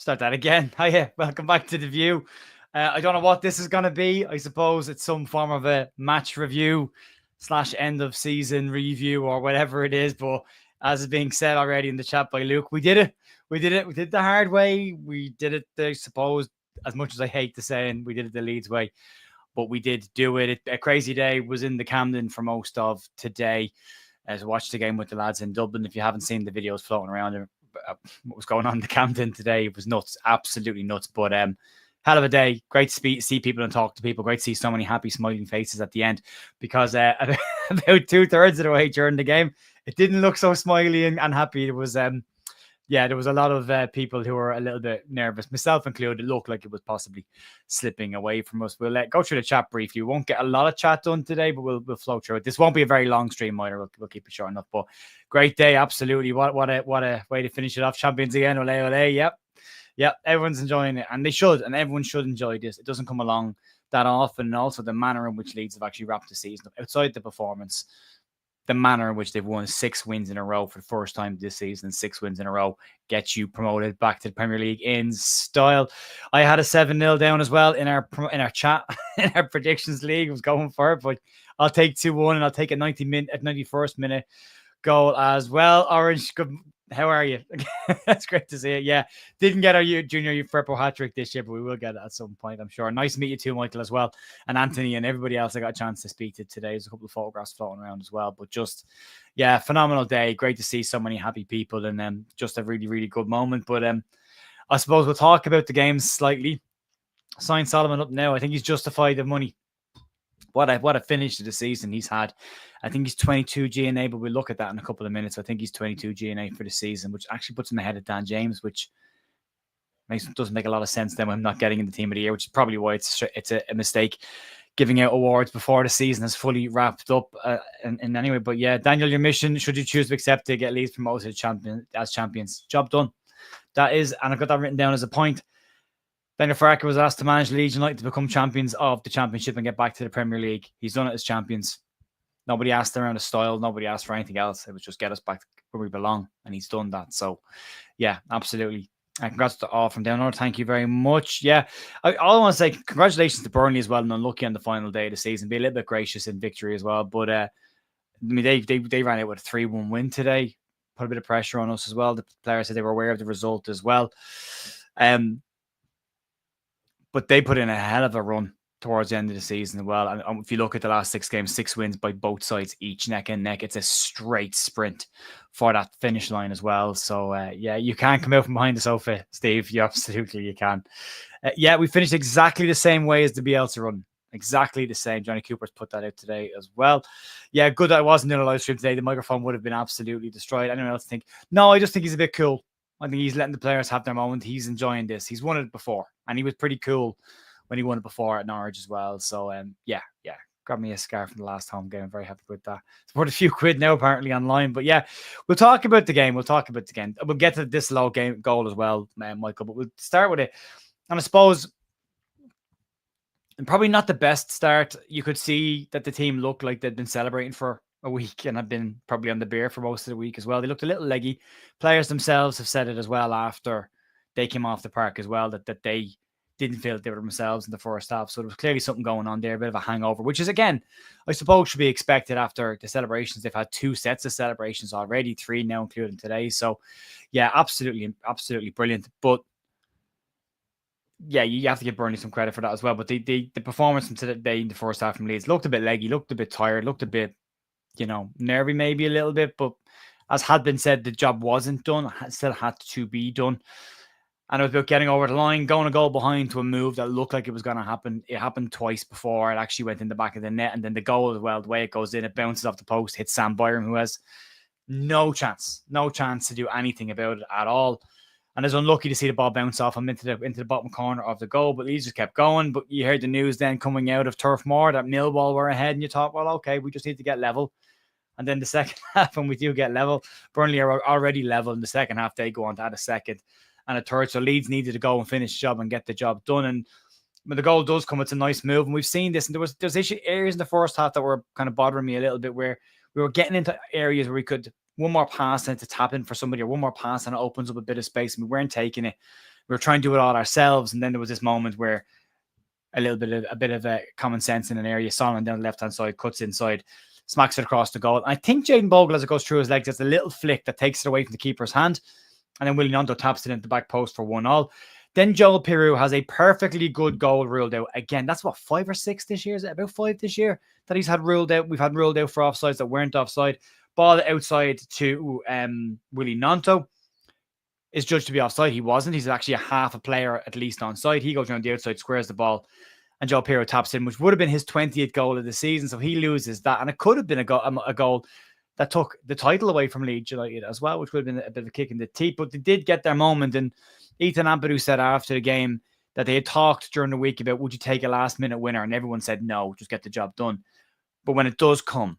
Start that again. Hiya, welcome back to The View. I don't know what this is going to be. I suppose it's some form of a match review slash end of season review or whatever it is. But as is being said already in the chat by Luke, we did it. We did it. We did it the hard way. We did it, I suppose, as much as I hate to say it, we did it the Leeds way. But we did do it. A crazy day was in the Camden for most of today. As I watched the game with the lads in Dublin. If you haven't seen the videos floating around, what was going on in the Camden today, it was nuts, absolutely nuts. But hell of a day. Great to see people and talk to people. Great to see so many happy, smiling faces at the end, because about 2/3 of the way during the game, it didn't look so smiley and happy. It was there was a lot of people who were a little bit nervous, myself included. It looked like it was possibly slipping away from us. We'll go through the chat briefly. We won't get a lot of chat done today, but we'll flow through it. This won't be a very long stream either. We'll keep it short enough. But great day, absolutely. What a way to finish it off. Champions again, ole ole. Yep. Everyone's enjoying it, and they should, and everyone should enjoy this. It doesn't come along that often, and also the manner in which Leeds have actually wrapped the season up outside the performance. The manner in which they've won 6 wins in a row for the first time this season, 6 wins in a row, gets you promoted back to the Premier League in style. I had a 7-0 down as well in our chat, in our predictions league. I was going for it, but I'll take 2-1 and I'll take a 91st minute goal as well. Orange, good. How are you? That's great to see it. Yeah, didn't get our junior Firpo hat trick this year, but we will get it at some point, I'm sure. Nice to meet you too, Michael, as well, and Anthony and everybody else I got a chance to speak to today. There's a couple of photographs floating around as well, but just, yeah, phenomenal day. Great to see so many happy people, and just a really, really good moment. But I suppose we'll talk about the game slightly. Sign Solomon up now. I think he's justified the money. What a finish to the season he's had. I think he's 22 GNA, but we'll look at that in a couple of minutes. I think he's 22 GNA for the season, which actually puts him ahead of Dan James, which doesn't make a lot of sense then when I'm not getting in the team of the year, which is probably why it's a mistake giving out awards before the season is fully wrapped up. And anyway, but yeah, Daniel, your mission, should you choose to accept to get Leeds promoted as champions, job done. That is, and I've got that written down as a point. Wenger Farke was asked to manage Leeds United to become champions of the Championship and get back to the Premier League. He's done it as champions. Nobody asked around the style. Nobody asked for anything else. It was just get us back where we belong, and he's done that. So, yeah, absolutely. And congrats to all from down under. Thank you very much. Yeah, all I want to say, congratulations to Burnley as well, and unlucky on the final day of the season. Be a little bit gracious in victory as well. But I mean, they ran out with a 3-1 win today. Put a bit of pressure on us as well. The players said they were aware of the result as well. But they put in a hell of a run towards the end of the season as well. And if you look at the last 6 games, 6 wins by both sides, each neck and neck. It's a straight sprint for that finish line as well. So, yeah, you can't come out from behind the sofa, Steve. You absolutely can. Yeah, we finished exactly the same way as the Bielsa run. Exactly the same. Johnny Cooper's put that out today as well. Yeah, good that I wasn't in a live stream today. The microphone would have been absolutely destroyed. Anyone else think? No, I just think he's a bit cool. I think he's letting the players have their moment. He's enjoying this. He's won it before, and he was pretty cool when he won it before at Norwich as well. So, yeah. Got me a scarf from the last home game. I'm very happy with that. It's worth a few quid now, apparently, online. But yeah, we'll talk about the game. We'll get to this low game goal as well, Michael. But we'll start with it. And I suppose, and probably not the best start. You could see that the team looked like they'd been celebrating for a week and have been probably on the beer for most of the week as well. They looked a little leggy. Players themselves have said it as well after they came off the park as well, that they didn't feel that they were themselves in the first half. So there was clearly something going on there, a bit of a hangover, which is, again, I suppose should be expected after the celebrations. They've had 2 sets of celebrations already, 3 now, including today. So, yeah, absolutely brilliant. But, yeah, you have to give Burnley some credit for that as well. But the performance from today in the first half from Leeds looked a bit leggy, looked a bit tired, looked a bit, nervy maybe a little bit, but as had been said, the job wasn't done. It still had to be done. And it was about getting over the line, going a goal behind to a move that looked like it was going to happen. It happened twice before. It actually went in the back of the net. And then the goal as well, the way it goes in, it bounces off the post, hits Sam Byram, who has no chance to do anything about it at all. And is unlucky to see the ball bounce off him into the bottom corner of the goal. But he just kept going. But you heard the news then coming out of Turf Moor that Millwall were ahead. And you thought, well, okay, we just need to get level. And then the second half, when we do get level, Burnley are already level. In the second half, they go on to add a second and a third. So Leeds needed to go and finish the job and get the job done. And when the goal does come, it's a nice move. And we've seen this. And there's areas in the first half that were kind of bothering me a little bit, where we were getting into areas where we could one more pass and to tap in for somebody, or one more pass and it opens up a bit of space, and we weren't taking it. we were trying to do it all ourselves. And then there was this moment where a bit of a common sense in an area. Solomon down the left hand side, cuts inside, smacks it across the goal. And I think Jaden Bogle, as it goes through his legs, it's a little flick that takes it away from the keeper's hand. And then Willie Gnonto taps it into the back post for 1-1. Then Joel Piroux has a perfectly good goal ruled out. Again, that's what, 5 or 6 this year? Is it about 5 this year that he's had ruled out? We've had ruled out for offsides that weren't offside. Ball outside to Willie Gnonto is judged to be offside. He wasn't. He's actually a half a player at least onside. He goes around the outside, squares the ball, and Joel Piroux taps in, which would have been his 20th goal of the season. So he loses that. And it could have been a goal that took the title away from Leeds United as well, which would have been a bit of a kick in the teeth. But they did get their moment. And Ethan Ampadu said after the game that they had talked during the week about, would you take a last-minute winner? And everyone said, no, just get the job done. But when it does come,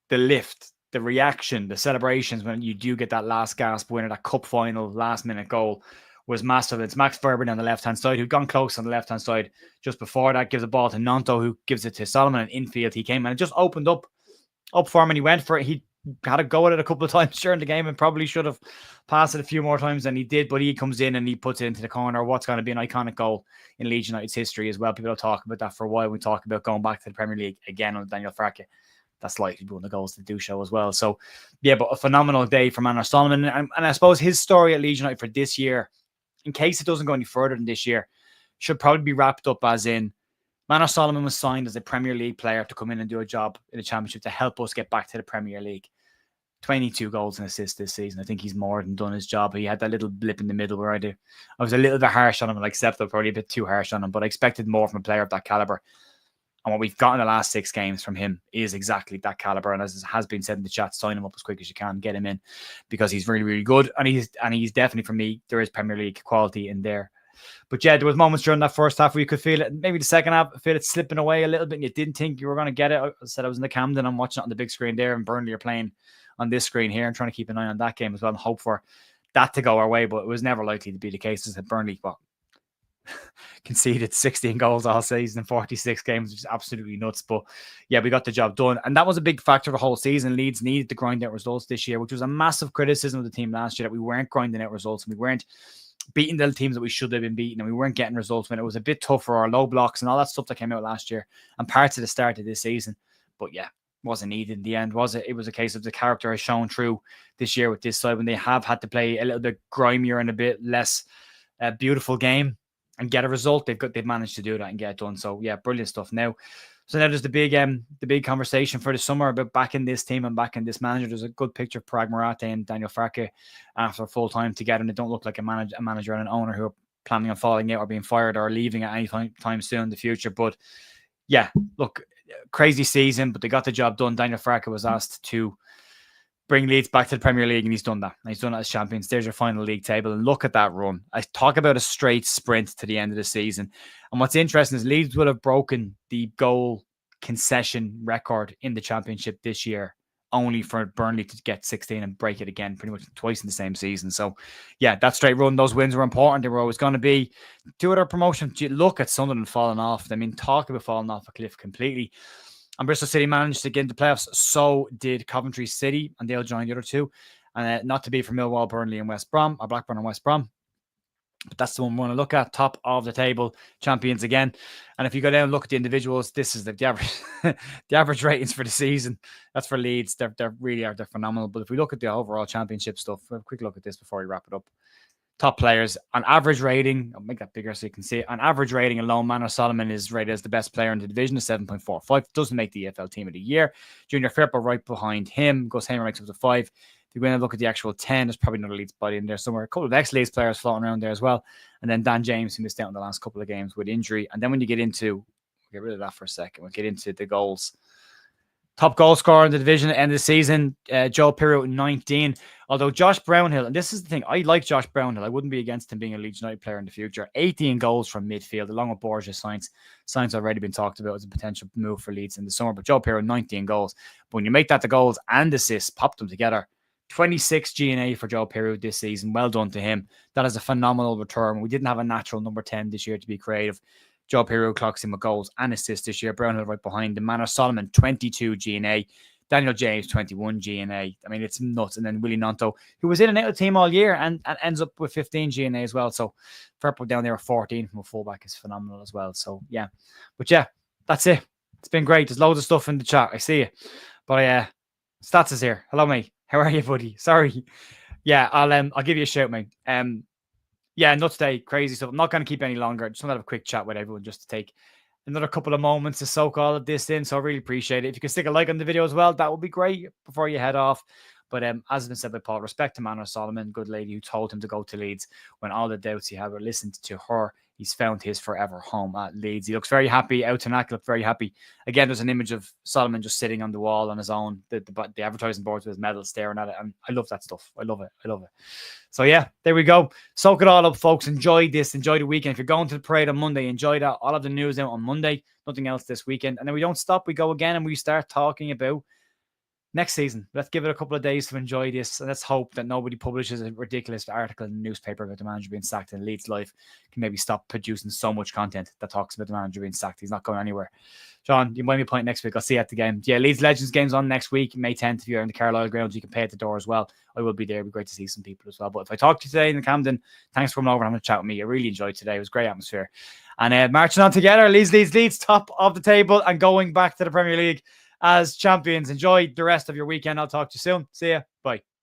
the lift, the reaction, the celebrations when you do get that last gasp winner, that cup final last-minute goal was massive. It's Max Verber on the left-hand side, who'd gone close on the left-hand side just before that, gives the ball to Gnonto, who gives it to Solomon, and infield he came, and it just opened up for him, and he went for it. He had a go at it a couple of times during the game and probably should have passed it a few more times than he did, but he comes in and he puts it into the corner. What's going to be an iconic goal in Leeds United's history as well. People will talk about that for a while. We talk about going back to the Premier League again on Daniel Farke. That's likely to be one of the goals to do show as well. So, yeah, but a phenomenal day for Manor Solomon. And I suppose his story at Leeds United for this year, in case it doesn't go any further than this year, should probably be wrapped up as in Manor Solomon was signed as a Premier League player to come in and do a job in the Championship to help us get back to the Premier League. 22 goals and assists this season. I think he's more than done his job. He had that little blip in the middle where I was a little bit harsh on him, and I accepted probably a bit too harsh on him, but I expected more from a player of that caliber. And what we've got in the last 6 games from him is exactly that caliber. And as has been said in the chat, sign him up as quick as you can, get him in, because he's really, really good. And he's definitely, for me, there is Premier League quality in there. But yeah, there was moments during that first half where you could feel it. Maybe the second half, feel it slipping away a little bit, and you didn't think you were going to get it. I said I was in the Camden. I'm watching it on the big screen there, and Burnley are playing on this screen here. I'm trying to keep an eye on that game as well and hope for that to go our way. But it was never likely to be the case. As Burnley, conceded 16 goals all season in 46 games, which is absolutely nuts. But yeah, we got the job done. And that was a big factor of the whole season. Leeds needed to grind out results this year, which was a massive criticism of the team last year, that we weren't grinding out results and we weren't beating the teams that we should have been beating, and we weren't getting results when it was a bit tough for our low blocks and all that stuff that came out last year and parts of the start of this season. But yeah, wasn't needed in the end, was it? It was a case of the character has shown through this year with this side when they have had to play a little bit grimier and a bit less beautiful game and get a result. They've managed to do that and get it done. So yeah, brilliant stuff. Now there's the big conversation for the summer about backing this team and backing this manager. There's a good picture of Parag Morate and Daniel Farke after full time together, and they don't look like a manager and an owner who are planning on falling out or being fired or leaving at any time soon in the future. But yeah, look, crazy season, but they got the job done. Daniel Farke was asked to bring Leeds back to the Premier League, and he's done that. And he's done it as champions. There's your final league table, and look at that run. I talk about a straight sprint to the end of the season. And what's interesting is Leeds will have broken the goal concession record in the Championship this year, only for Burnley to get 16 and break it again pretty much twice in the same season. So yeah, that straight run, those wins were important. They were always going to be. Two other promotions. Look at Sunderland falling off. I mean, talk about falling off a cliff completely. And Bristol City managed to get into playoffs. So did Coventry City, and they'll join the other two. And not to be for Millwall, Burnley, and West Brom, or Blackburn and West Brom. But that's the one we want to look at. Top of the table, champions again. And if you go down and look at the individuals, this is the average the average ratings for the season. That's for Leeds. They're phenomenal. But if we look at the overall championship stuff, we'll have a quick look at this before we wrap it up. Top players on average rating. I'll make that bigger so you can see it. On average rating alone, Manor Solomon is rated as the best player in the division, of 7.45. Doesn't make the EFL team of the year. Junior Firpo right behind him. Gus Hamer makes up to 5. If you go in and look at the actual 10, there's probably another Leeds body in there somewhere. A couple of ex-Leeds players floating around there as well. And then Dan James, who missed out in the last couple of games with injury. And then when you get into, get rid of that for a second, we'll get into the goals. Top goal scorer in the division at the end of the season, Joel Piroux, 19. Although Josh Brownhill, and this is the thing, I like Josh Brownhill. I wouldn't be against him being a Leeds United player in the future. 18 goals from midfield, along with Borja Sainz. Sainz already been talked about as a potential move for Leeds in the summer. But Joel Piroux, 19 goals. But when you make that the goals and assists, pop them together, 26 G&A for Joel Piroux this season. Well done to him. That is a phenomenal return. We didn't have a natural number 10 this year to be creative. Joel Piroux clocks him with goals and assists this year. Brownhill right behind him. Manor Solomon, 22 G&A. Daniel James, 21 GNA. I mean, it's nuts. And then Willie Nonto, who was in and out of the team all year and ends up with 15 GNA as well. So Firpo down there at 14 from a fullback is phenomenal as well. So yeah. But yeah, that's it. It's been great. There's loads of stuff in the chat. I see you. But Stats is here. Hello, mate. How are you, buddy? Sorry. Yeah, I'll give you a shout, mate. Yeah, nuts day, crazy stuff. I'm not going to keep any longer. Just want to have a quick chat with everyone just to take another couple of moments to soak all of this in. So I really appreciate it. If you can stick a like on the video as well, that would be great before you head off. But as has been said by Paul, respect to Manor Solomon, good lady who told him to go to Leeds when all the doubts he had were listened to her. He's found his forever home at Leeds. He looks very happy. Out to Knack looked very happy. Again, there's an image of Solomon just sitting on the wall on his own, the advertising boards with his medal staring at it. And I love that stuff. I love it. I love it. So yeah, there we go. Soak it all up, folks. Enjoy this. Enjoy the weekend. If you're going to the parade on Monday, enjoy that. All of the news out on Monday. Nothing else this weekend. And then we don't stop. We go again and we start talking about next season. Let's give it a couple of days to enjoy this. And let's hope that nobody publishes a ridiculous article in the newspaper about the manager being sacked and Leeds Life can maybe stop producing so much content that talks about the manager being sacked. He's not going anywhere. John, you might be point next week. I'll see you at the game. Yeah, Leeds Legends game's on next week, May 10th. If you're in the Carlisle grounds, you can pay at the door as well. I will be there. It'll be great to see some people as well. But if I talk to you today in the Camden, thanks for coming over and having a chat with me. I really enjoyed today. It was a great atmosphere. And marching on together, Leeds, top of the table and going back to the Premier League as champions. Enjoy the rest of your weekend. I'll talk to you soon. See ya. Bye.